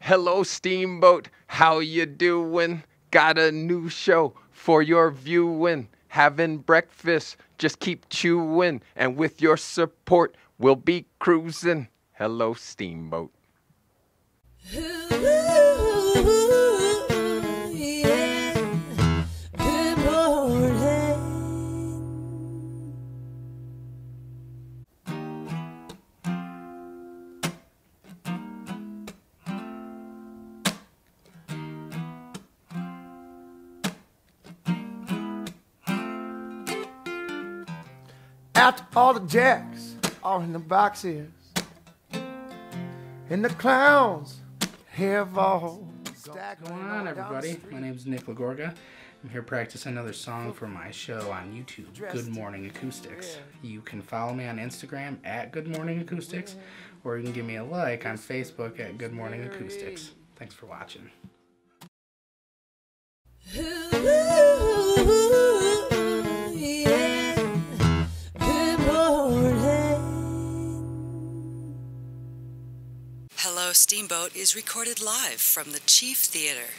Hello, Steamboat. How you doing? Got a new show for your viewing. Having breakfast, just keep chewing. And with your support, we'll be cruising. Hello, Steamboat. After all the jacks are in the boxes, and the clowns have all What's going on, everybody? My name is Nick Lagorga. I'm here to practice another song for my show on YouTube, Good Morning Acoustics. You can follow me on Instagram at Good Morning Acoustics, or you can give me a like on Facebook at Good Morning Acoustics. Thanks for watching. Hello, Steamboat is recorded live from the Chief Theater.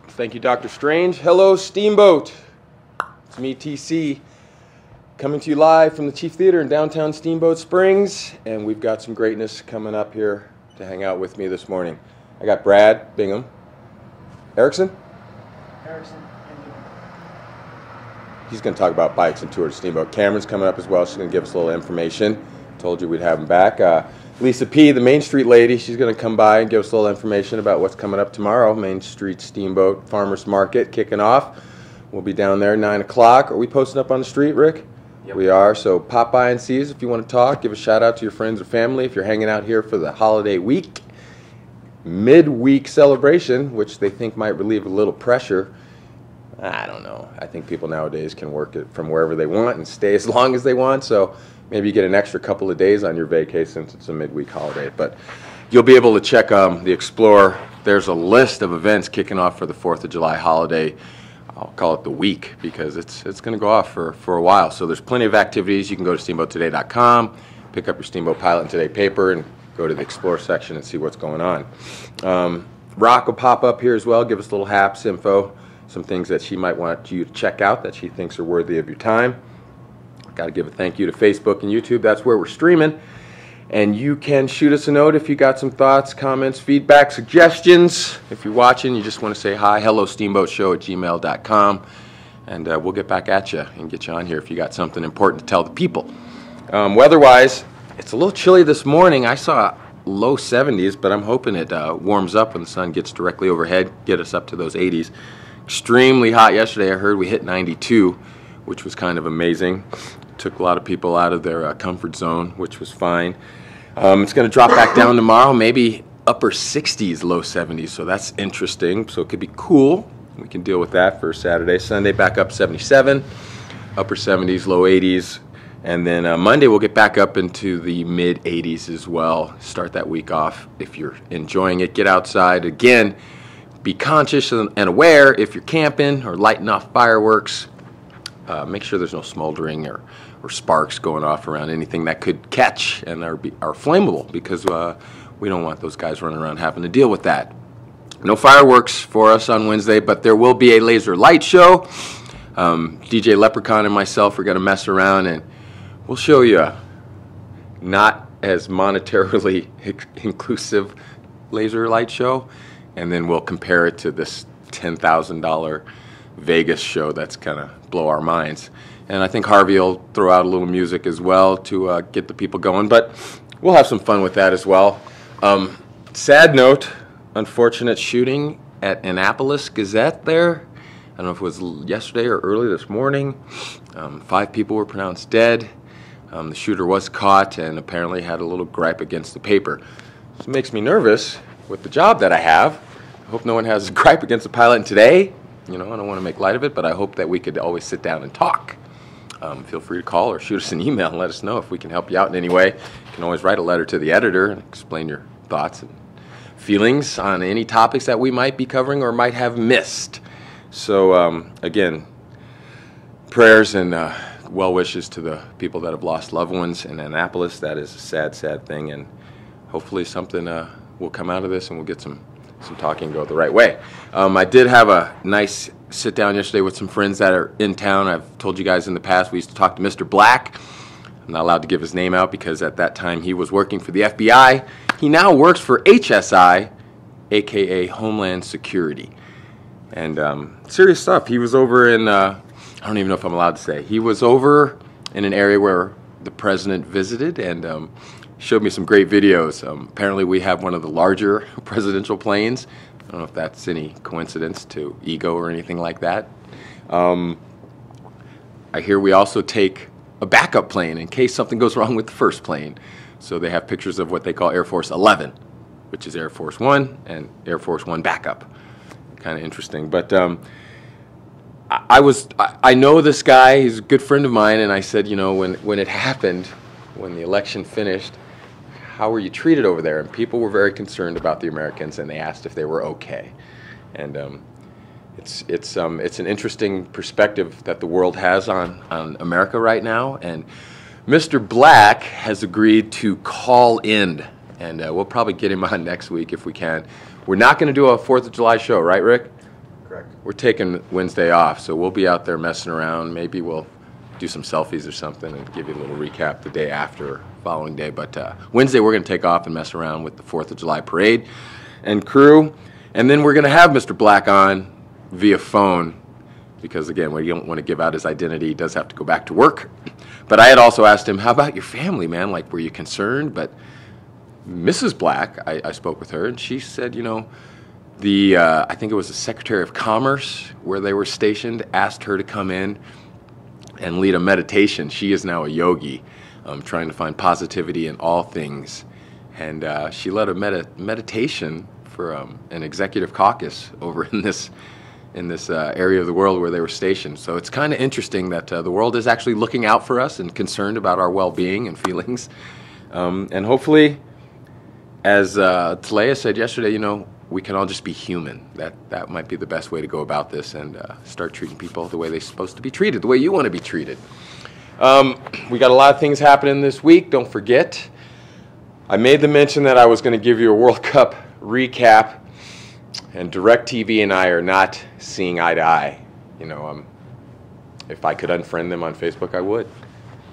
Thank you, Dr. Strange. Hello, Steamboat. It's me, TC, coming to you live from the Chief Theater in downtown Steamboat Springs, and we've got some greatness coming up here to hang out with me this morning. I got Brad Bingham. Erickson? He's going to talk about bikes and tour to Steamboat. Cameron's coming up as well. She's going to give us a little information. Told you we'd have him back. Lisa P., the Main Street lady, she's going to come by and give us a little information about what's coming up tomorrow. Main Street Steamboat Farmers Market kicking off. We'll be down there 9 o'clock. Are we posting up on the street, Rick? Yep. We are. So pop by and see us if you want to talk. Give a shout out to your friends or family if you're hanging out here for the holiday week. Midweek celebration, which they think might relieve a little pressure. I don't know. I think people nowadays can work it from wherever they want and stay as long as they want. So maybe you get an extra couple of days on your vacation since it's a midweek holiday. But you'll be able to check the Explorer. There's a list of events kicking off for the 4th of July holiday. I'll call it the week because it's going to go off for a while. So there's plenty of activities. You can go to steamboattoday.com, pick up your Steamboat Pilot and Today paper, and go to the Explore section and see what's going on. Rock will pop up here as well, give us a little haps info, some things that she might want you to check out that she thinks are worthy of your time. Got to give a thank you to Facebook and YouTube. That's where we're streaming. And you can shoot us a note if you got some thoughts, comments, feedback, suggestions. If you're watching, you just want to say hi, hellosteamboatshow@gmail.com. And we'll get back at you and get you on here if you got something important to tell the people. Weather-wise, it's a little chilly this morning. I saw low 70s, but I'm hoping it warms up when the sun gets directly overhead, get us up to those 80s. Extremely hot yesterday. I heard we hit 92, which was kind of amazing. Took a lot of people out of their comfort zone, which was fine. It's going to drop back down tomorrow, maybe upper 60s, low 70s, so that's interesting. So it could be cool. We can deal with that for Saturday. Sunday, back up 77, upper 70s, low 80s. And then Monday, we'll get back up into the mid 80s as well. Start that week off. If you're enjoying it, get outside. Again, be conscious and aware if you're camping or lighting off fireworks. Make sure there's no smoldering or sparks going off around anything that could catch and are flammable, because we don't want those guys running around having to deal with that. No fireworks for us on Wednesday, but there will be a laser light show. DJ Leprechaun and myself are going to mess around, and we'll show you a not as monetarily inclusive laser light show, and then we'll compare it to this $10,000 Vegas show that's kind of blow our minds. And I think Harvey will throw out a little music as well to get the people going, but we'll have some fun with that as well. Sad note, unfortunate shooting at Annapolis Gazette there. I don't know if it was yesterday or early this morning. 5 people were pronounced dead. The shooter was caught and apparently had a little gripe against the paper. This makes me nervous with the job that I have. I hope no one has a gripe against the Pilot and Today. You know, I don't want to make light of it, but I hope that we could always sit down and talk. feel free to call or shoot us an email and let us know if we can help you out in any way. You can always write a letter to the editor and explain your thoughts and feelings on any topics that we might be covering or might have missed. So, again, prayers and well wishes to the people that have lost loved ones in Annapolis. That is a sad, sad thing, and hopefully something will come out of this and we'll get some talking go the right way. I did have a nice sit down yesterday with some friends that are in town. I've told you guys in the past we used to talk to Mr. Black. I'm not allowed to give his name out because at that time he was working for the FBI. He now works for HSI, aka Homeland Security. And serious stuff. He was over in I don't even know if I'm allowed to say. He was over in an area where the president visited and showed me some great videos. Apparently we have one of the larger presidential planes. I don't know if that's any coincidence to ego or anything like that. I hear we also take a backup plane in case something goes wrong with the first plane. So they have pictures of what they call Air Force 11, which is Air Force One and Air Force One backup. Kind of interesting. But I know this guy, he's a good friend of mine, and I said, you know, when it happened, when the election finished, how were you treated over there? And people were very concerned about the Americans, and they asked if they were okay. And it's an interesting perspective that the world has on America right now. And Mr. Black has agreed to call in, and we'll probably get him on next week if we can. We're not going to do a 4th of July show, right, Rick? Correct. We're taking Wednesday off, so we'll be out there messing around. Maybe we'll do some selfies or something and give you a little recap the day after, following day. But Wednesday we're going to take off and mess around with the 4th of July parade and crew. And then we're going to have Mr. Black on via phone because, again, we don't want to give out his identity. He does have to go back to work. But I had also asked him, how about your family, man? Like, were you concerned? But Mrs. Black, I spoke with her, and she said, you know, I think it was the Secretary of Commerce where they were stationed, asked her to come in and lead a meditation. She is now a yogi, trying to find positivity in all things. And she led a meditation for an executive caucus over in this area of the world where they were stationed. So it's kind of interesting that the world is actually looking out for us and concerned about our well-being and feelings. And hopefully, as Talea said yesterday, you know, we can all just be human. That might be the best way to go about this and start treating people the way they're supposed to be treated, the way you want to be treated. We got a lot of things happening this week. Don't forget, I made the mention that I was going to give you a World Cup recap, and DirecTV and I are not seeing eye to eye. You know, if I could unfriend them on Facebook, I would,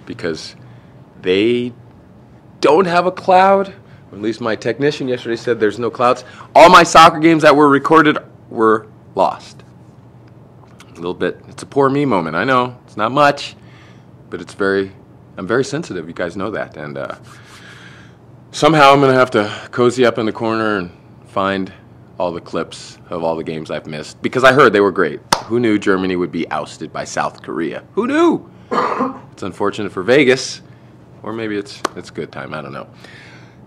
because they don't have a cloud. Or at least my technician yesterday said there's no clouds. All my soccer games that were recorded were lost. A little bit. It's a poor me moment. I know it's not much, but I'm very sensitive. You guys know that, and somehow I'm gonna have to cozy up in the corner and find all the clips of all the games I've missed, because I heard they were great. Who knew Germany would be ousted by South Korea? Who knew? It's unfortunate for Vegas, or maybe it's good time. I don't know.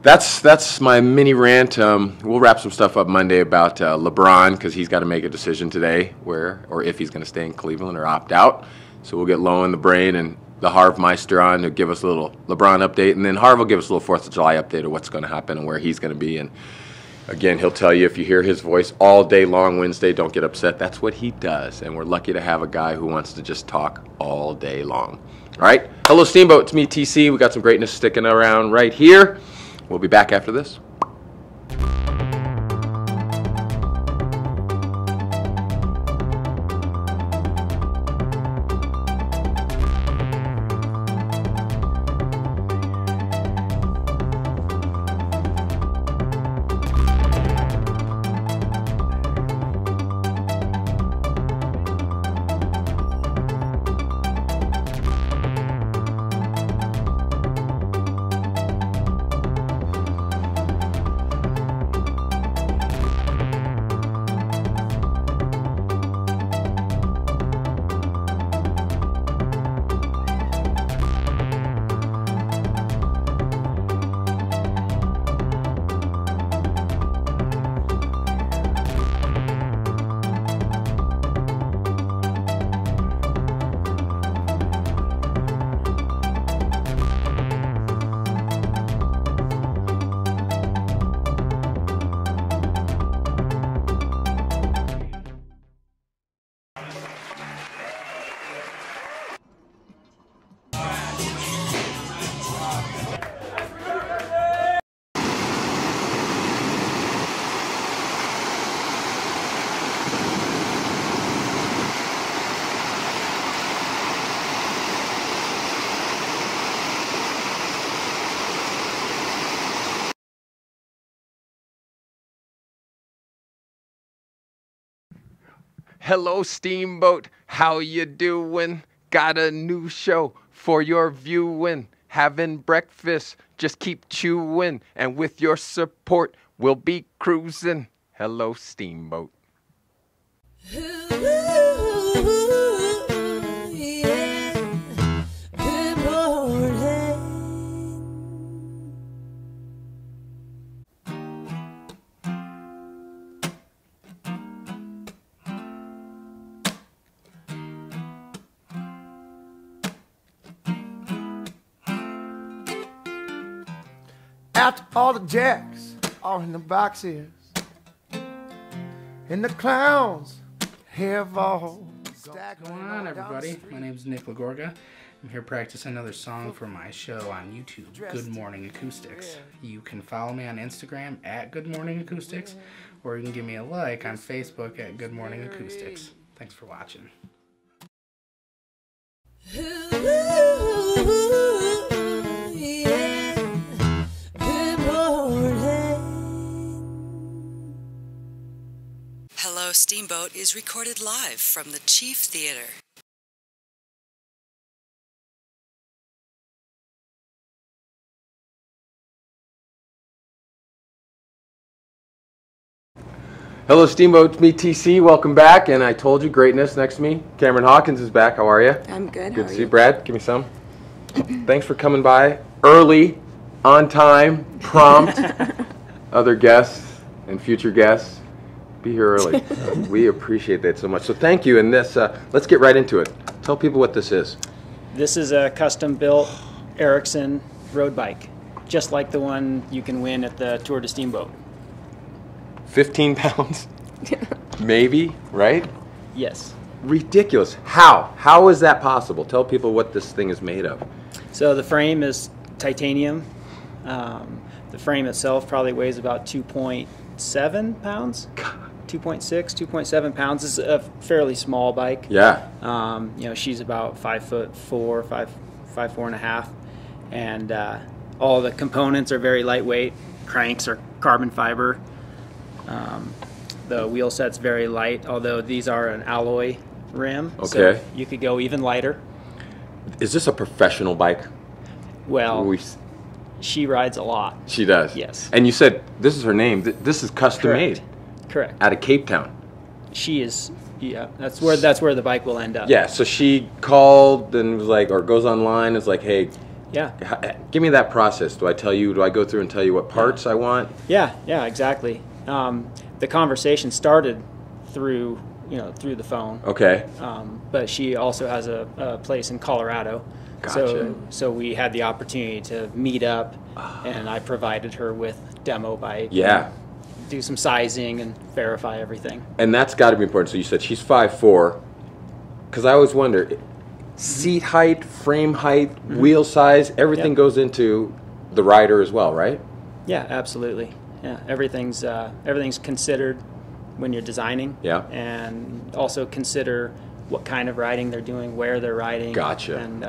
That's my mini rant. We'll wrap some stuff up Monday about LeBron, because he's got to make a decision today where or if he's going to stay in Cleveland or opt out. So we'll get Low in the Brain and the Harv Meister on to give us a little LeBron update, and then Harv will give us a little 4th of July update of what's going to happen and where he's going to be. And again, he'll tell you, if you hear his voice all day long Wednesday, don't get upset. That's what he does, and we're lucky to have a guy who wants to just talk all day long. All right? Hello, Steamboat. It's me, TC. We got some greatness sticking around right here. We'll be back after this. Hello, Steamboat. How you doing? Got a new show for your viewing. Having breakfast, just keep chewing. And with your support, we'll be cruising. Hello, Steamboat. After all the jacks are in the boxes, and the clowns have all What's going on, everybody? My name's Nick Lagorga. I'm here practicing another song for my show on YouTube, Good Morning Acoustics. You can follow me on Instagram at Good Morning Acoustics, or you can give me a like on Facebook at Good Morning Acoustics. Thanks for watching. Hello, Steamboat is recorded live from the Chief Theater. Hello, Steamboat. It's me, TC. Welcome back. And I told you, greatness next to me. Cameron Hawkins is back. How are you? I'm good. Good to see you, Brad. Give me some. Thanks for coming by early, on time, prompt. Other guests and future guests, be here early. We appreciate that so much. So thank you. And this, let's get right into it. Tell people what this is. This is a custom-built Ericsson road bike, just like the one you can win at the Tour de Steamboat. 15 pounds? Maybe, right? Yes. Ridiculous. How? How is that possible? Tell people what this thing is made of. So the frame is titanium. The frame itself probably weighs about 2.7 pounds. 2.6, 2.7 pounds. This is a fairly small bike. Yeah. You know, she's about 5'4", 4.5", and all the components are very lightweight. Cranks are carbon fiber. The wheel set's very light, although these are an alloy rim. Okay. So you could go even lighter. Is this a professional bike? Well, she rides a lot. She does? Yes. And you said this is her name. This is custom made. Correct. Out of Cape Town. She is, yeah, that's where the bike will end up. Yeah, so she called and was like, or goes online, is like, hey, yeah, give me that process. Do I go through and tell you what parts I want? Yeah, exactly. The conversation started through the phone. Okay. But she also has a place in Colorado. Gotcha. So we had the opportunity to meet up, and I provided her with demo bike. Yeah. Do some sizing and verify everything. And that's got to be important. So you said she's 5'4", because I always wonder, seat height, frame height, wheel size, everything goes into the rider as well, right? Yeah, absolutely. Yeah, everything's considered when you're designing. Yeah. And also consider what kind of riding they're doing, where they're riding. Gotcha. And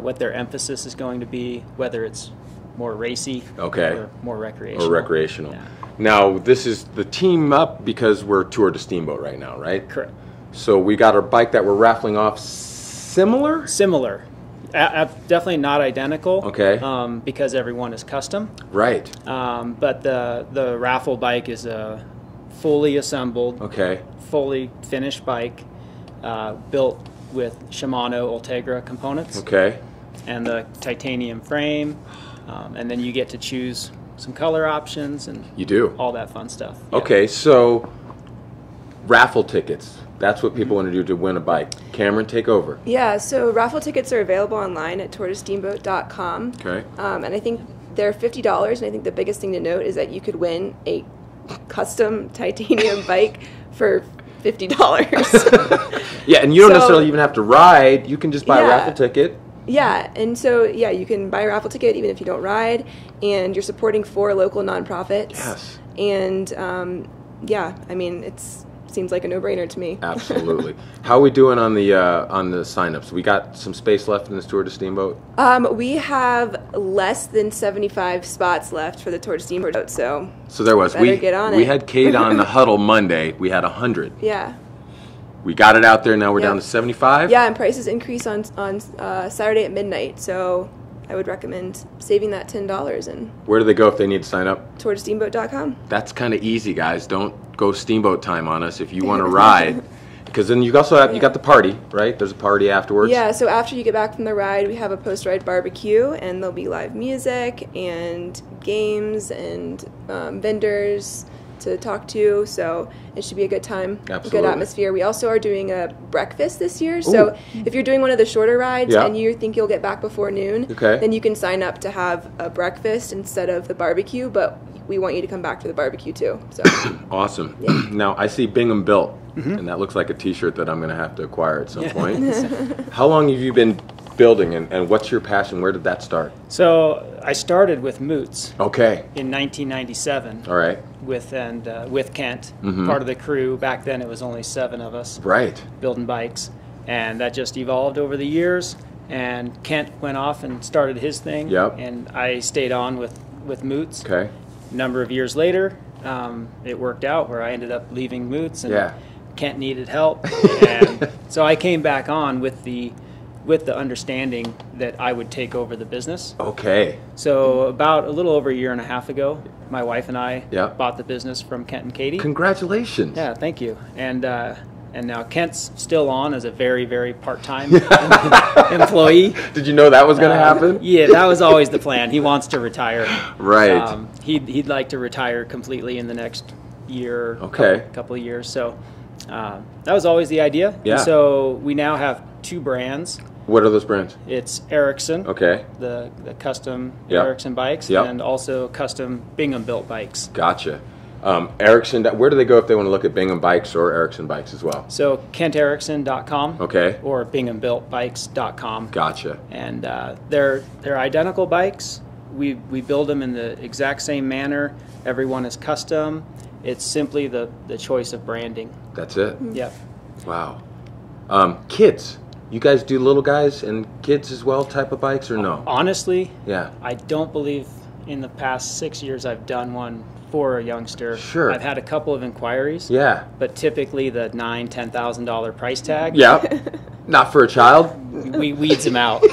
what their emphasis is going to be, whether it's more racy or more recreational. Yeah. Now, this is the team up because we're Tour de Steamboat right now, right? Correct. So we got our bike that we're raffling off similar? Similar. Definitely not identical. Okay. Because everyone is custom. Right. But the raffle bike is a fully assembled, fully finished bike, built with Shimano Ultegra components. Okay. And the titanium frame, and then you get to choose some color options and all that fun stuff. Yeah. Okay, so raffle tickets. That's what people want to do to win a bike. Cameron, take over. Yeah, so raffle tickets are available online at tourdesteamboat.com. Okay. And I think they're $50, and I think the biggest thing to note is that you could win a custom titanium bike for $50. Yeah, and you don't necessarily even have to ride. You can just buy a raffle ticket. Yeah, and so, you can buy a raffle ticket even if you don't ride, and you're supporting 4 local nonprofits. Yes. And, I mean, seems like a no-brainer to me. Absolutely. How are we doing on the sign-ups? We got some space left in this Tour de Steamboat? We have less than 75 spots left for the Tour de Steamboat, so there was. Better get on it. We had Kate on the huddle Monday. We had 100. Yeah. We got it out there. Now we're Yeah. down to 75. Yeah, and prices increase on Saturday at midnight. So I would recommend saving that $10 and Where do they go if they need to sign up? towards steamboat.com. That's kind of easy, guys. Don't go Steamboat time on us if you want to ride. Because then you also have, you got the party, right? There's a party afterwards. Yeah, so after you get back from the ride, we have a post-ride barbecue, and there'll be live music and games and vendors to talk to. So it should be a good time, Absolutely. a good atmosphere. We also are doing a breakfast this year. So if you're doing one of the shorter rides and you think you'll get back before noon, then you can sign up to have a breakfast instead of the barbecue. But we want you to come back for the barbecue too. So Awesome. Now I see Bingham Built, and that looks like a T-shirt that I'm going to have to acquire at some point. How long have you been building, and what's your passion? Where did that start? So I started with Moots Okay. in 1997 All right. with Kent, part of the crew. Back then it was only 7 of us Right. building bikes, and that just evolved over the years. And Kent went off and started his thing, and I stayed on with Moots. Okay. A number of years later, it worked out where I ended up leaving Moots, and Kent needed help, and so I came back on with the understanding that I would take over the business. Okay. So about a little over a year and a half ago, my wife and I bought the business from Kent and Katie. Congratulations. Yeah, thank you. And now Kent's still on as a very, very part-time employee. Did you know that was going to happen? Yeah, that was always the plan. He wants to retire. Right. He'd like to retire completely in the next year, couple of years. So that was always the idea. Yeah. And so we now have 2 brands. What are those brands? It's Ericsson, the custom Ericsson bikes, and also custom Bingham built bikes. Gotcha. Ericsson, where do they go if they want to look at Bingham bikes or Ericsson bikes as well? So KentEricsson.com or BinghamBuiltBikes.com. Gotcha. And they're identical bikes. We build them in the exact same manner. Everyone is custom. It's simply the choice of branding. That's it? Yep. Wow. Kids. You guys do little guys and kids as well type of bikes or no? Honestly, I don't believe in the past 6 years I've done one for a youngster. Sure. I've had a couple of inquiries. Yeah. But typically the $9,000-$10,000 price tag. Yeah. Not for a child? We weeds them out.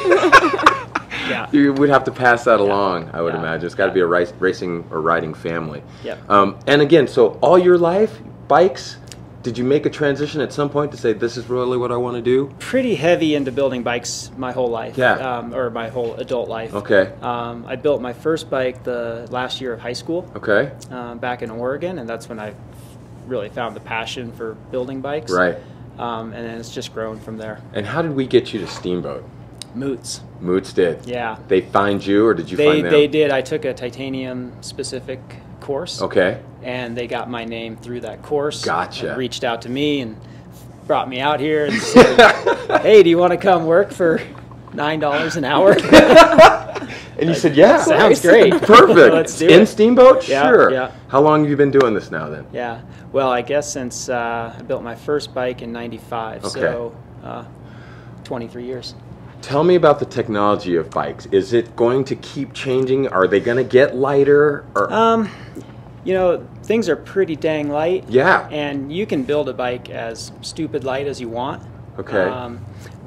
Yeah. You would have to pass that along, I would imagine. It's got to be a racing or riding family. Yep. And again, so all your life, bikes, did you make a transition at some point to say, this is really what I want to do? Pretty heavy into building bikes my whole life. Yeah. Or my whole adult life. Okay. I built my first bike the last year of high school. Okay. Back in Oregon, and that's when I really found the passion for building bikes. Right. And then it's just grown from there. And how did we get you to Steamboat? Moots. Moots did? Yeah. They find you, or did you find them? They did. I took a titanium-specific course. Okay. And they got my name through that course. Gotcha. And reached out to me and brought me out here and said, hey, do you want to come work for $9 an hour? And you said, yeah. Sounds great. Perfect. Let's do In it. Steamboat? Yeah, Sure. yeah. How long have you been doing this now then? Yeah. Well, I guess since I built my first bike in '95, so 23 years. Tell me about the technology of bikes. Is it going to keep changing? Are they going to get lighter? Or you know, things are pretty dang light. Yeah. And you can build a bike as stupid light as you want. Okay.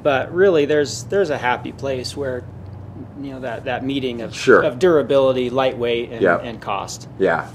But really, there's a happy place where, you know, that meeting of Sure. of durability, lightweight, and, Yep. and cost. Yeah.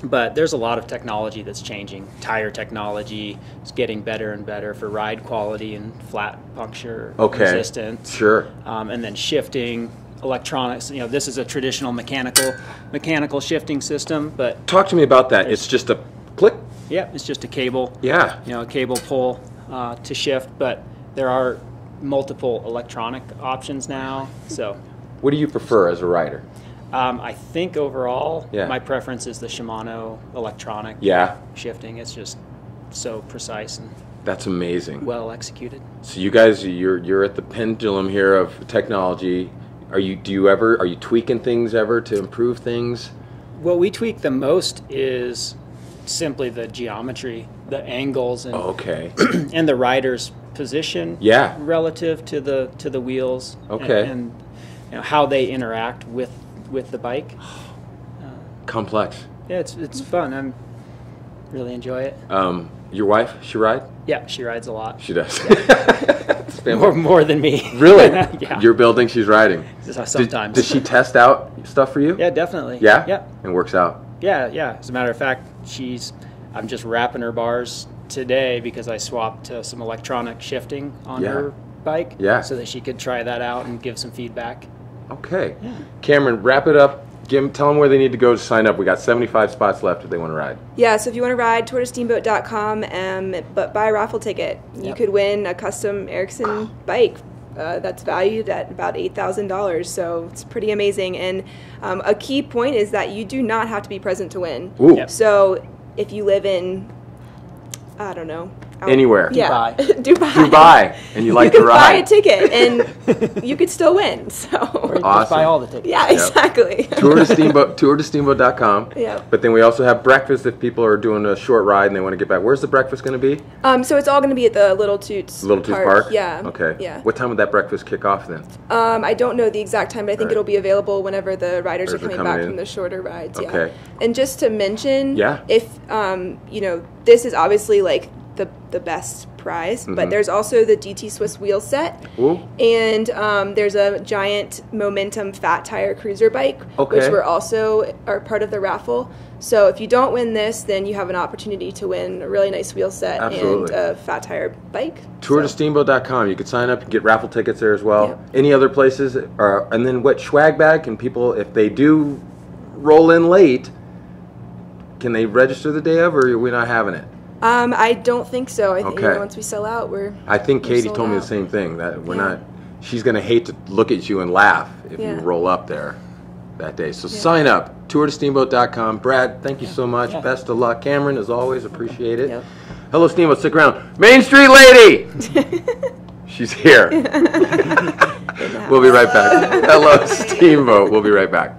But there's a lot of technology that's changing. Tire technology is getting better and better for ride quality and flat puncture resistance. Sure. And then shifting, electronics. You know, this is a traditional mechanical shifting system, but Talk to me about that. It's just a click? yeah, it's just a cable. Yeah. You know, a cable pull to shift, but there are multiple electronic options now. So What do you prefer as a rider? I think overall, Yeah. my preference is the Shimano electronic Yeah. shifting. It's just so precise and That's amazing. well executed. So you guys, you're at the pendulum here of technology. Are you tweaking things ever to improve things? What we tweak the most is simply the geometry, the angles, and Okay. and the rider's position Yeah. relative to the wheels. Okay. And you know, how they interact with the bike. Complex. Yeah, it's fun. I really enjoy it. Your wife, she ride? Yeah, she rides a lot. She does. More than me. Really? Yeah. You're building, she's riding. Sometimes. Does she test out stuff for you? Yeah, definitely. Yeah? Yeah. And works out? Yeah. As a matter of fact, I'm just wrapping her bars today because I swapped some electronic shifting on her bike. Yeah. So that she could try that out and give some feedback. Okay. Yeah. Cameron, wrap it up. Tell them where they need to go to sign up. We got 75 spots left if they want to ride. Yeah, so if you want to ride, tourtosteamboat.com, but buy a raffle ticket. You could win a custom Ericsson bike that's valued at about $8,000, so it's pretty amazing. And a key point is that you do not have to be present to win. Ooh. Yep. So if you live in, I don't know, anywhere. Yeah. Dubai. And you like to ride. You could buy a ticket and you could still win. So or awesome. Buy all the tickets. Yeah, exactly. tourtosteamboat.com. Yeah. But then we also have breakfast if people are doing a short ride and they want to get back. Where's the breakfast going to be? So it's all going to be at the Little Toots Park? Yeah. Okay. Yeah. What time would that breakfast kick off then? I don't know the exact time, but I think it'll be available whenever the riders are coming back in. from the shorter rides. Okay. Yeah. And just to mention, if this is obviously like the best prize, but there's also the DT Swiss wheel set. Ooh. And there's a giant Momentum fat tire cruiser bike, which are part of the raffle. So if you don't win this, then you have an opportunity to win a really nice wheel set and a fat tire bike. Tourtosteamboat.com. You can sign up and get raffle tickets there as well. Yep. Any other places? And then what swag bag can people, if they do roll in late, can they register the day of, or are we not having it? I don't think so. I think once we sell out, I think Katie told me the same thing, that we're not. She's going to hate to look at you and laugh if you roll up there that day. So sign up. Tourtosteamboat.com. Brad, thank you so much. Yeah. Best of luck. Cameron, as always, appreciate it. Yep. Hello, Steamboat. Stick around. Main Street Lady. She's here. We'll be right back. Hello, Steamboat. We'll be right back.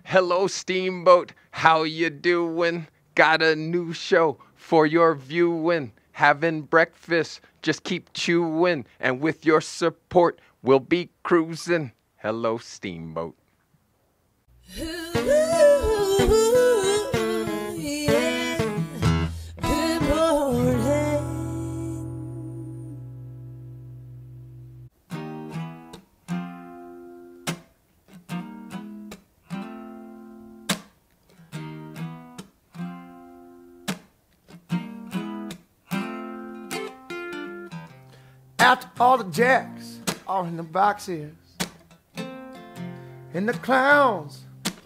Hello, Steamboat. How you doing? Got a new show for your viewing. Having breakfast, just keep chewing. And with your support, we'll be cruising. Hello, Steamboat. After all the jacks are in the boxes, and the clowns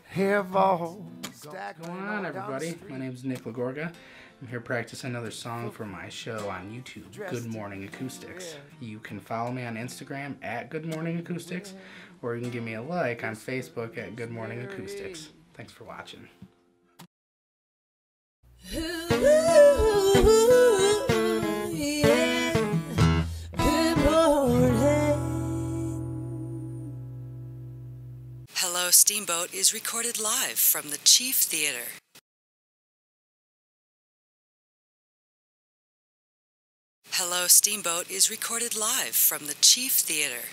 have all What's going on, everybody? My name is Nick Lagorga. I'm here practicing another song for my show on YouTube, Good Morning Acoustics. You can follow me on Instagram at Good Morning Acoustics, or you can give me a like on Facebook at Good Morning Acoustics. Thanks for watching. Hello, Steamboat is recorded live from the Chief Theater. Hello, Steamboat is recorded live from the Chief Theater.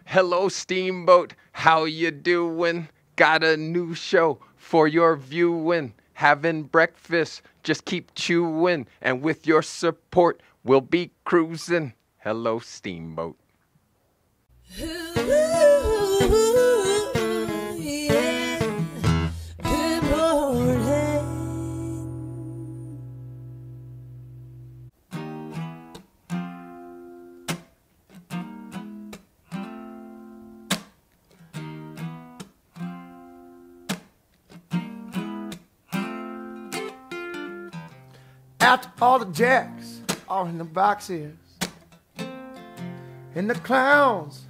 Hello, Steamboat. How you doing? Got a new show for your viewing. Having breakfast, just keep chewing. And with your support, we'll be cruising. Hello, Steamboat. After all the jacks are in the boxes, and the clowns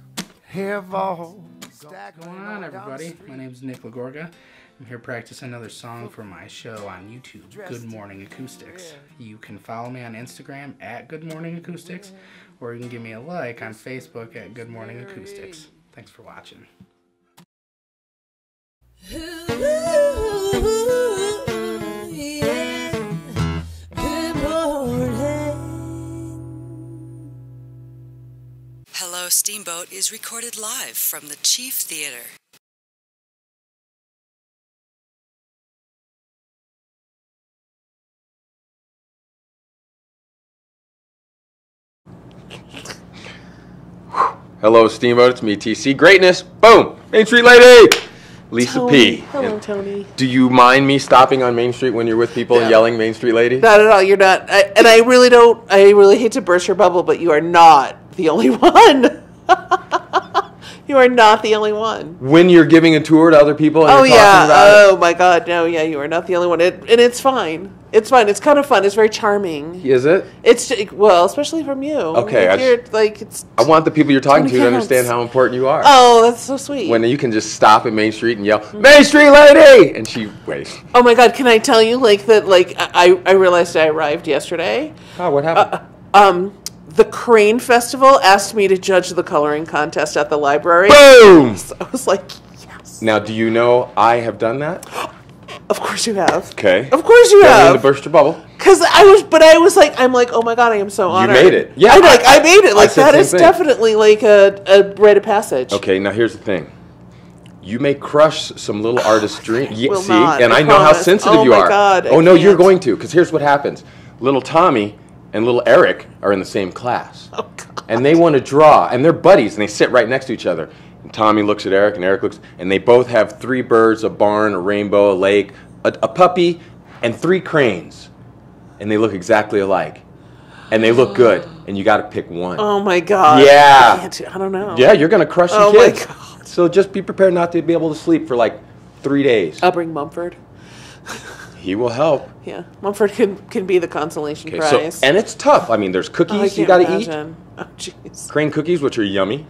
have all What's going on, everybody? My name is Nick Lagorga. I'm here practicing another song for my show on YouTube, Good Morning Acoustics. You can follow me on Instagram at Good Morning Acoustics, or you can give me a like on Facebook at Good Morning Acoustics. Thanks for watching. Hello, Steamboat is recorded live from the Chief Theater. Hello, Steamboat. It's me, TC. Greatness. Boom. Main Street Lady. Lisa Tony. P. Hello, Tony. Do you mind me stopping on Main Street when you're with people and yelling Main Street Lady? Not at all. You're not. I really don't. I really hate to burst your bubble, but you are not the only one. You are not the only one. When you're giving a tour to other people and you're talking about Oh my God. No. Yeah. You are not the only one. And it's fine. It's fine. It's kind of fun. It's very charming. Is it? It's well, especially from you. Okay. I want the people you're talking to counts. understand how important you are. Oh, that's so sweet. When you can just stop at Main Street and yell, Main Street Lady! And she waits. Oh my God. Can I tell you I realized I arrived yesterday. Oh, what happened? The Crane Festival asked me to judge the coloring contest at the library. Boom! So I was like, yes. Now, do you know I have done that? Of course you have. Okay. Of course you Don't have. mean to burst your bubble. I'm like, oh my God, I am so honored. You made it. Yeah. I made it. Like, that is thing. definitely like a rite of passage. Okay, now here's the thing. You may crush some little artist's dream. Will See? not, And I I know how promise. sensitive you are. Oh my God, oh no, you're can't. going to, because here's what happens. Little Tommy and little Eric are in the same class. Oh God. And they want to draw, and they're buddies, and they sit right next to each other. And Tommy looks at Eric, and Eric looks, and they both have 3 birds, a barn, a rainbow, a lake, a puppy, and 3 cranes. And they look exactly alike. And they look good, and you got to pick one. Oh my God. Yeah. I don't know. Yeah, you're going to crush some Oh kids. my God. So just be prepared not to be able to sleep for like 3 days. I'll bring Mumford. He will help. Yeah, Mumford can be So, prize. and it's tough. I mean, there's cookies I you can't got to eat. imagine. Oh jeez. Crane cookies, which are yummy.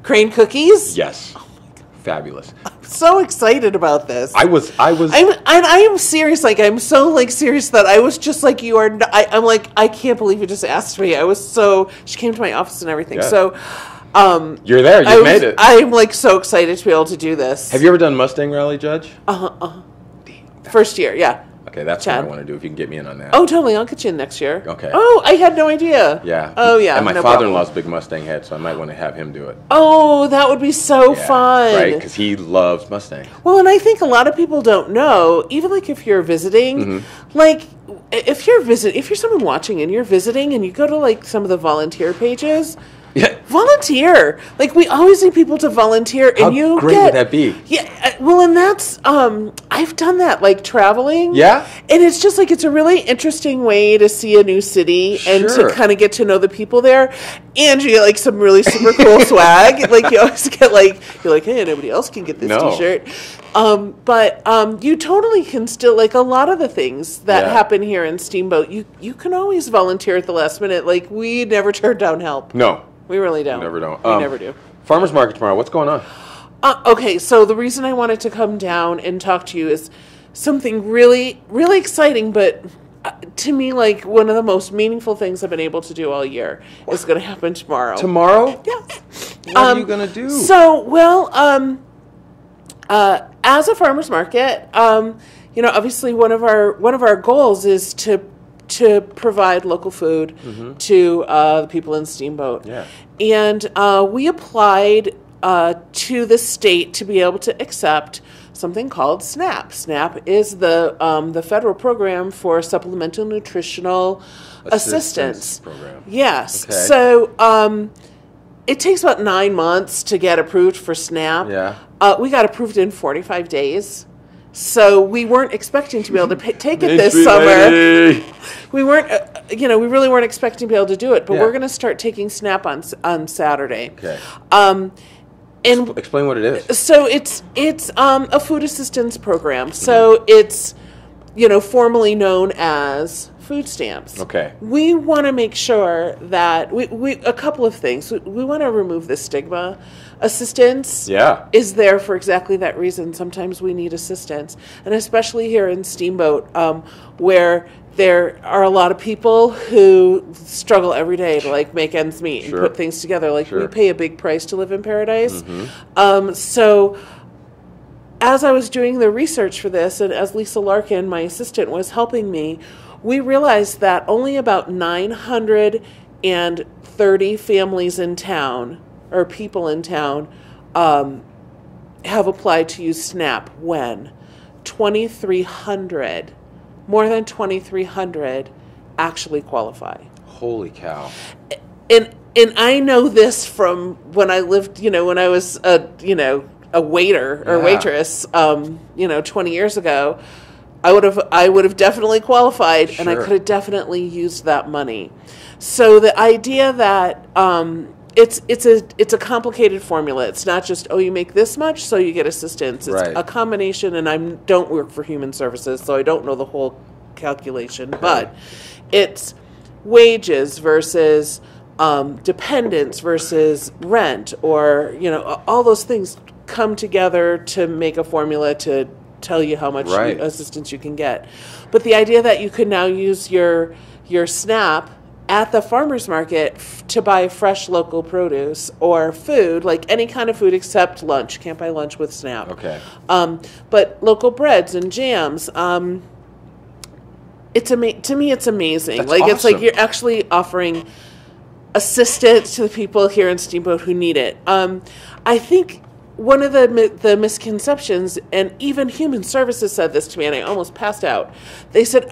Crane cookies? Yes. Oh my God. Fabulous. so excited about this. I was. I am serious. Like, I'm so, like, serious that I was just like, you are. I'm like, I can't believe you just asked me. I was so. She came to my office and everything. Yeah. So, you're there. You made it. I'm like so excited to be able to do this. Have you ever done Mustang Rally, Judge? First year, yeah. Okay, that's Chad. what I want to do. If you can get me in on that. Oh, totally. I'll get you in next year. Okay. Oh, I had no idea. Yeah. Oh, yeah. And my no father-in-law's problem. big Mustang head, so I might want to have him do it. Oh, that would be so fun. Right, because he loves Mustangs. Well, and I think a lot of people don't know, even like if you're visiting, like if you're someone watching and you're visiting and you go to like some of the volunteer pages, volunteer. Like, we always need people to volunteer, and How great would that be? Yeah, well, and that's I've done that, like traveling. Yeah, and it's just like it's a really interesting way to see a new city and to kind of get to know the people there, and you get like some really super cool swag. Like, you always get like, you're like, hey, nobody else can get this T-shirt. But you totally can still, like, a lot of the things that happen here in Steamboat, you can always volunteer at the last minute. Like, we never turn down help. No. We really don't. We never don't. We never do. Farmers Market tomorrow. What's going on? Okay, so the reason I wanted to come down and talk to you is something really, really exciting, but to me, like, one of the most meaningful things I've been able to do all year is going to happen tomorrow. Tomorrow? Yeah. What are you going to do? So, well, as a farmer's market, you know, obviously one of our goals is to provide local food to the people in Steamboat. Yeah. And we applied to the state to be able to accept something called SNAP. SNAP is the federal program for supplemental nutritional assistance program. Yes. Okay. So it takes about 9 months to get approved for SNAP. Yeah. We got approved in 45 days. So we weren't expecting to be able to take it this summer. We weren't, we really weren't expecting to be able to do it. But we're going to start taking SNAP on Saturday. Okay. And explain what it is. So it's a food assistance program. So it's, formally known as food stamps. Okay. We want to make sure that we a couple of things. We want to remove the stigma. Assistance is there for exactly that reason. Sometimes we need assistance, and especially here in Steamboat, where there are a lot of people who struggle every day to like make ends meet and put things together. Like we pay a big price to live in paradise. So as I was doing the research for this, and as Lisa Larkin, my assistant, was helping me, we realized that only about 930 families in town, or people in town, have applied to use SNAP when 2,300, more than 2,300 actually qualify. Holy cow. And I know this from when I lived, when I was a waiter or waitress, 20 years ago. I would have definitely qualified, and I could have definitely used that money. So the idea that it's a complicated formula. It's not just, you make this much, so you get assistance. It's a combination, and I don't work for Human Services, so I don't know the whole calculation. But it's wages versus dependents versus rent, or all those things come together to make a formula to tell you how much assistance you can get. But the idea that you could now use your SNAP at the farmer's market to buy fresh local produce or food, like any kind of food except lunch. Can't buy lunch with SNAP. Okay. But local breads and jams. To me, it's amazing. That's like awesome. It's like you're actually offering assistance to the people here in Steamboat who need it. I think one of the misconceptions, and even Human Services said this to me, and I almost passed out. They said,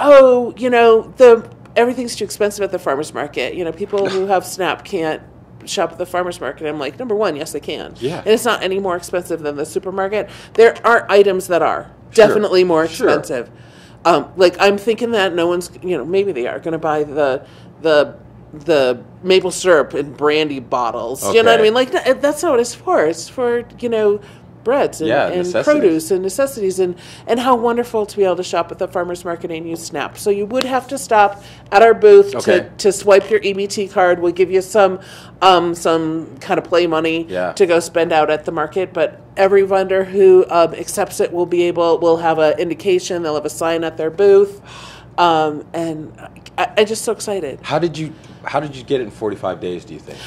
everything's too expensive at the farmer's market. People who have SNAP can't shop at the farmer's market. I'm like, number one, yes, they can. Yeah. And it's not any more expensive than the supermarket. There are items that are definitely more expensive. Like, I'm thinking that no one's, maybe they are going to buy the maple syrup in brandy bottles. Okay. You know what I mean? Like, that's not what it's for. It's for, breads and produce and necessities, and how wonderful to be able to shop at the farmer's market and use SNAP. So you would have to stop at our booth to swipe your EBT card. We'll give you some kind of play money to go spend out at the market, but every vendor who accepts it will have an indication. They'll have a sign at their booth, and I'm just so excited. How did you get it in 45 days, do you think?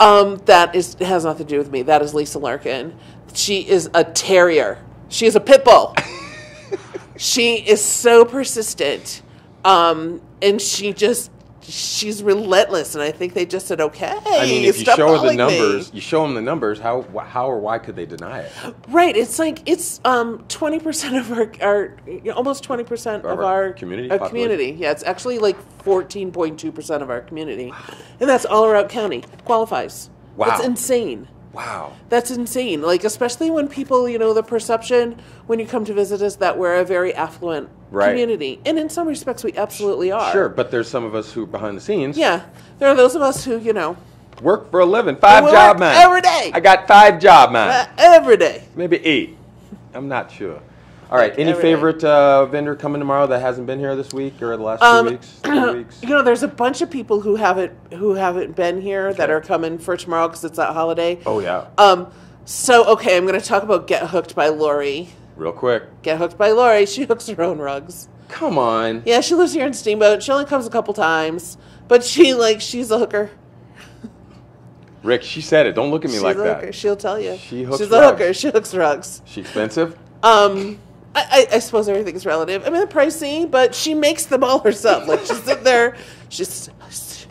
It has nothing to do with me. That is Lisa Larkin. She is a terrier. She is a pit bull. She is so persistent, and she's relentless. And I think they just said, "Okay." I mean, if you show her the numbers, them the numbers. How or why could they deny it? Right. It's like 20% of our almost 20% of our community. Yeah, it's actually like 14.2% of our community, and that's all around county qualifies. Wow, that's insane. Wow. That's insane. Like, especially when people, the perception when you come to visit us that we're a very affluent community. And in some respects, we absolutely are. Sure, but there's some of us who are behind the scenes. Yeah. There are those of us who, work for a living. 5 job man. Every day. I got 5 job man. Every day. Maybe 8. I'm not sure. All right. Any favorite vendor coming tomorrow that hasn't been here this week or the last 2 weeks? 3 weeks? There's a bunch of people who haven't been here that are coming for tomorrow because it's that holiday. Oh yeah. So I'm going to talk about Get Hooked by Lori. Real quick. Get Hooked by Lori. She hooks her own rugs. Come on. Yeah, she lives here in Steamboat. She only comes a couple times, but she's a hooker. Rick, she said it. Don't look at me like that. Hooker. She'll tell you. She's rugs. A hooker. She hooks rugs. She expensive? I suppose everything's relative. I mean, they're pricey, but she makes them all herself. Like, she's sitting there, she's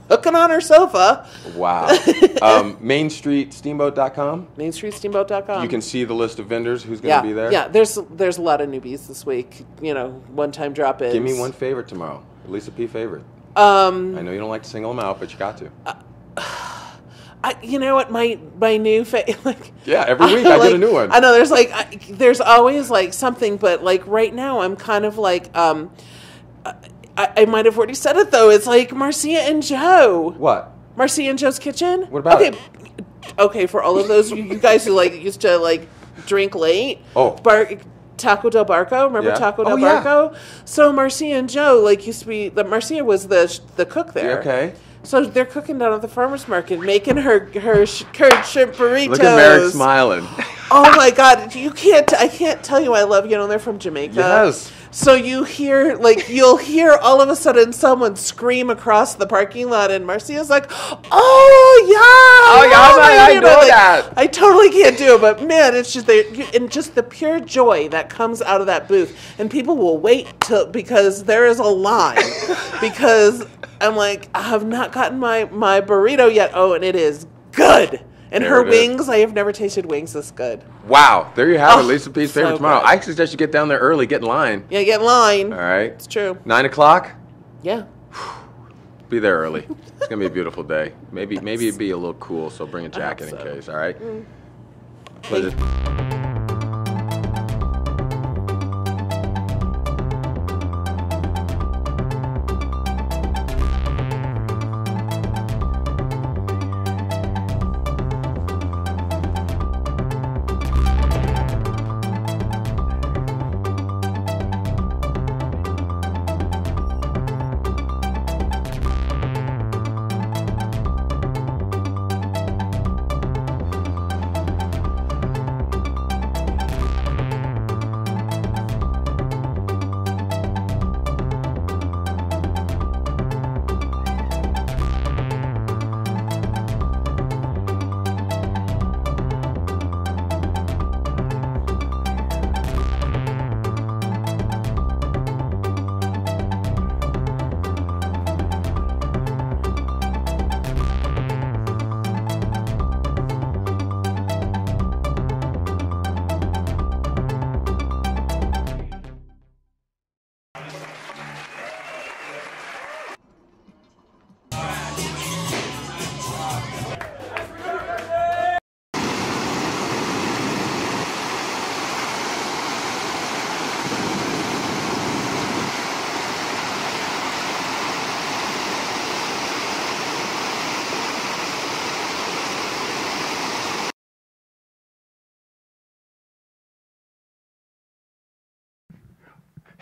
hooking on her sofa. Wow. MainStreetSteamboat.com? MainStreetSteamboat.com. You can see the list of vendors who's going to be there? Yeah, there's a lot of newbies this week. One-time drop-ins. Give me one favorite tomorrow. At least a P favorite. I know you don't like to single them out, but you got to. You know what, my new every week I get a new one. I know there's always something, but right now I'm kind of I might have already said it though. It's Marcia and Joe. What? Marcia and Joe's Kitchen. What about it? Okay, for all of those you guys who used to drink late. Oh. Taco Del Barco, remember Taco Del Barco? Yeah. So Marcia and Joe used to be. Marcia was the cook there. Okay. So they're cooking down at the farmer's market, making her curd shrimp burritos. Look at Merrick smiling. Oh my God! I can't tell you I love. They're from Jamaica. Yes. So you'll hear all of a sudden someone scream across the parking lot, and Marcia's like, "Oh yeah! Oh yeah! I know that. I totally can't do it, but man, it's just the pure joy that comes out of that booth, and people will wait because there is a line because I'm I have not gotten my burrito yet. Oh, and it is good. And her wings, I have never tasted wings this good. Wow. There you have it. Lisa P's favorite tomorrow. Good. I suggest you get down there early, get in line. Yeah, get in line. All right. It's true. 9 o'clock? Yeah. Be there early. It's going to be a beautiful day. Maybe it'd be a little cool, so bring a jacket in case, all right? Pleasure.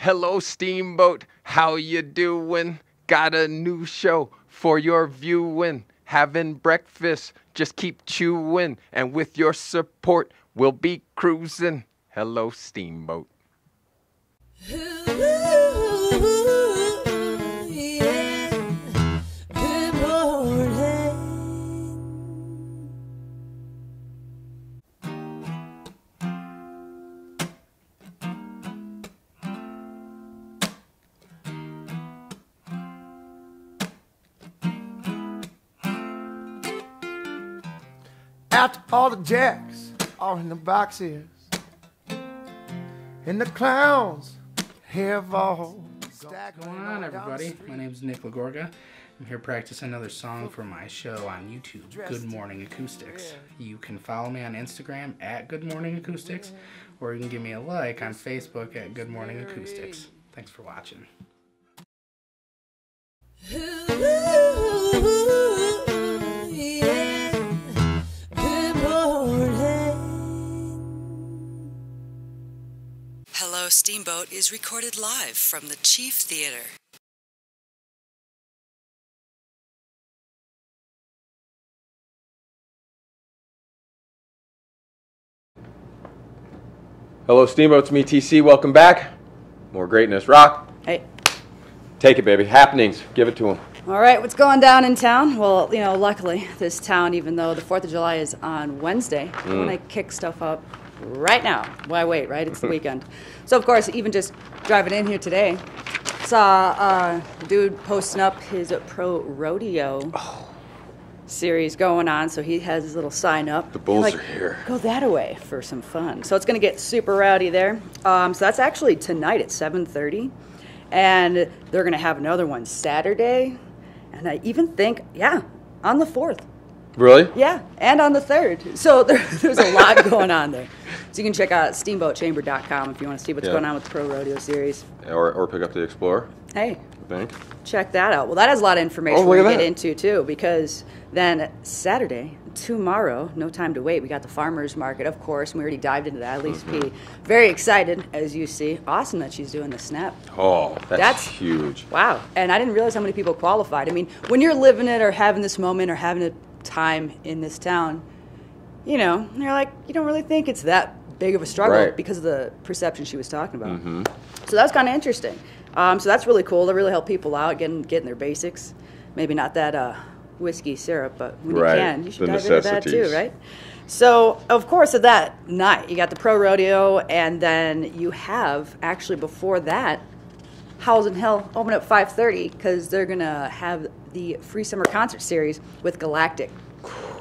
Hello, Steamboat. How you doing? Got a new show for your viewing. Having breakfast, just keep chewing. And with your support, we'll be cruising. Hello, Steamboat. After all the jacks are in the boxes, and the clowns have all What's going on, everybody? My name is Nick Lagorga. I'm here practicing another song for my show on YouTube, Good Morning Acoustics. You can follow me on Instagram at Good Morning Acoustics, or you can give me a like on Facebook at Good Morning Acoustics. Thanks for watching. Hello, Steamboat is recorded live from the Chief Theater. Hello, Steamboat. It's me, TC. Welcome back. More greatness. Rock. Hey. Take it, baby. Happenings. Give it to him. All right, what's going down in town? Well, you know, luckily, this town, even though the 4th of July is on Wednesday, I want to kick stuff up right now. Why wait, right? It's the weekend. So, of course, even just driving in here today, saw a dude posting up his pro rodeo series going on. So he has his little sign up. The bulls are here. Go that away for some fun. So it's going to get super rowdy there. So that's actually tonight at 7:30. And they're going to have another one Saturday. And I even think, on the 4th. Really? Yeah, and on the 3rd. So there's a lot going on there. So you can check out steamboatchamber.com if you want to see what's going on with the Pro Rodeo Series. Or pick up the Explorer. Hey, I think. Check that out. Well, that has a lot of information we're to get into, too, because then Saturday, tomorrow, no time to wait, we got the farmers market, of course, and we already dived into that. Lisa P. Very excited, as you see. Awesome that she's doing the snap. Oh, that's huge. Wow. And I didn't realize how many people qualified. I mean, when you're living it or having this moment or having a time in this town, you know, you're like, you don't really think it's that big of a struggle because of the perception she was talking about. So that's kind of interesting. So that's really cool. They really help people out, getting their basics. Maybe not that whiskey syrup, but when you can, you should dive into that too, right? So, of course, at that night, you got the Pro Rodeo, and then you have, actually before that, Howls in Hell open at 5:30 because they're going to have the free summer concert series with Galactic.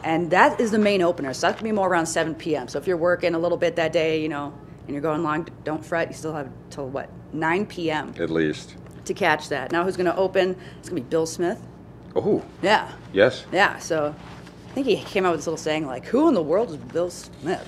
And that is the main opener, so that's going to be more around 7 p.m. So if you're working a little bit that day, you know, and you're going long, don't fret. You still have till, 9 p.m. At least. To catch that. Now who's going to open? It's going to be Bill Smith. Oh. Yeah. Yes. Yeah, so I think he came out with this little saying like, who in the world is Bill Smith?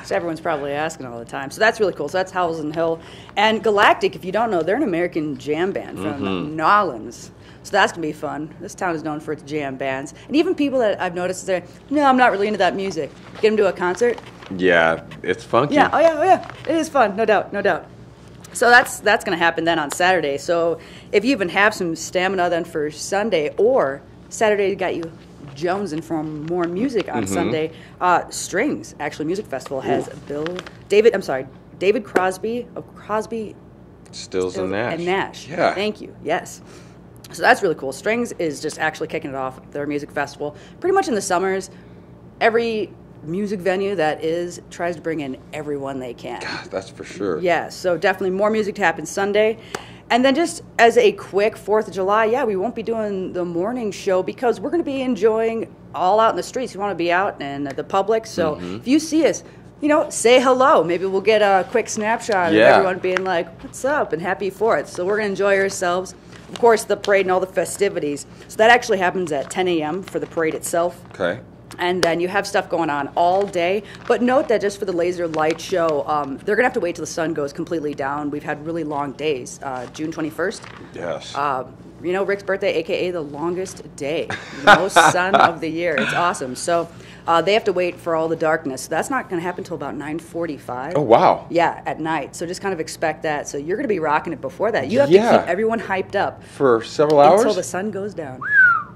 So everyone's probably asking all the time. So that's really cool. So that's Howls in Hill. And Galactic, if you don't know, they're an American jam band from New Orleans. So that's going to be fun. This town is known for its jam bands. And even people that I've noticed say, no, I'm not really into that music. Get them to a concert. Yeah, it's funky. Yeah, oh yeah. It is fun, no doubt. So that's going to happen then on Saturday. So if you even have some stamina then for Sunday, or Saturday got you jonesing for more music on Sunday, Strings, actually, Music Festival has David Crosby of Crosby, Stills and Nash. Yeah. Thank you. Yes. So that's really cool. Strings is just actually kicking it off at their music festival. Pretty much in the summers, every music venue that tries to bring in everyone they can. God, that's for sure. Yeah, so definitely more music to happen Sunday. And then just as a quick 4th of July, we won't be doing the morning show because we're going to be enjoying all out in the streets. We want to be out in the public. So if you see us, say hello. Maybe we'll get a quick snapshot of everyone being like, what's up, and happy 4th. So we're going to enjoy ourselves. Of course, the parade and all the festivities. So that actually happens at 10 a.m. for the parade itself. Okay. And then you have stuff going on all day. But note that just for the laser light show, they're going to have to wait till the sun goes completely down. We've had really long days. June 21st. Yes. Rick's birthday, a.k.a. the longest day. The most sun of the year. It's awesome. So They have to wait for all the darkness. So that's not going to happen until about 9:45. Oh, wow. Yeah, at night. So just kind of expect that. So you're going to be rocking it before that. You have to keep everyone hyped up. For several hours? Until the sun goes down.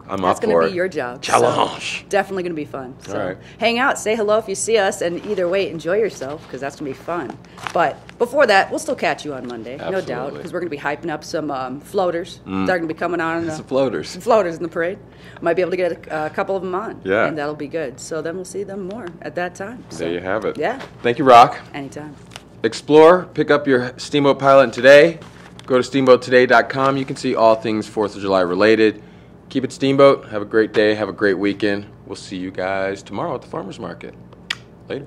I'm That's up for it. That's going to be your job. Challenge. So definitely going to be fun. So all right. Hang out, say hello if you see us, and either way, enjoy yourself because that's going to be fun. But before that, we'll still catch you on Monday, Absolutely. no doubt, because we're going to be hyping up some floaters. They're going to be coming on. Some floaters. Some floaters in the parade. Might be able to get a couple of them on. Yeah. And that'll be good. So then we'll see them more at that time. So, there you have it. Yeah. Thank you, Rock. Anytime. Explore, pick up your Steamboat Pilot today. Go to steamboattoday.com. You can see all things 4th of July related. Keep it Steamboat. Have a great day. Have a great weekend. We'll see you guys tomorrow at the farmer's market. Later.